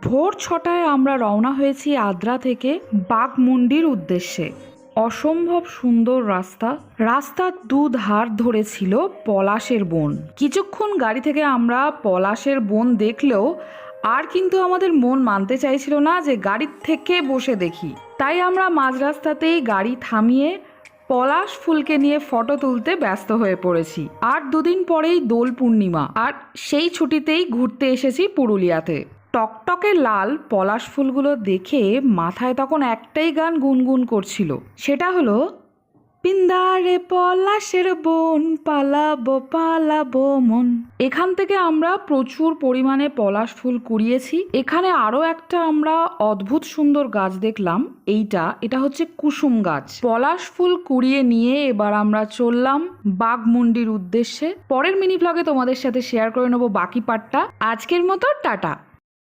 ভোর ৬টায় আমরা রওনা হয়েছি আদ্রা থেকে বাঘমুন্ডির উদ্দেশ্যে। অসম্ভব সুন্দর রাস্তার দুধার ধরে ছিল পলাশের বন। কিছুক্ষণ গাড়ি থেকে আমরা পলাশের বন দেখলেও আর কিন্তু আমাদের মন মানতে চাইছিল না যে গাড়ির থেকে বসে দেখি। তাই আমরা মাঝ রাস্তাতেই গাড়ি থামিয়ে পলাশ ফুলকে নিয়ে ফটো তুলতে ব্যস্ত হয়ে পড়েছি। আর দুদিন পরেই দোল পূর্ণিমা, আর সেই ছুটিতেই ঘুরতে এসেছি পুরুলিয়াতে। টকটকে লাল পলাশ ফুলগুলো দেখে মাথায় তখন একটাই গান গুনগুন করছিল, সেটা হলো পিন্দারে পলাশের বন পালাবো পালাবো মন। এখান থেকে আমরা প্রচুর পরিমাণে পলাশ ফুল কুড়িয়েছি। এখানে আরো একটা আমরা অদ্ভুত সুন্দর গাছ দেখলাম, এটা হচ্ছে কুসুম গাছ। পলাশ ফুল কুড়িয়ে নিয়ে এবার আমরা চললাম বাঘমুন্ডির উদ্দেশ্যে। পরের মিনি ব্লগে তোমাদের সাথে শেয়ার করে নেবো বাকি পার্টটা। আজকের মতো টাটা।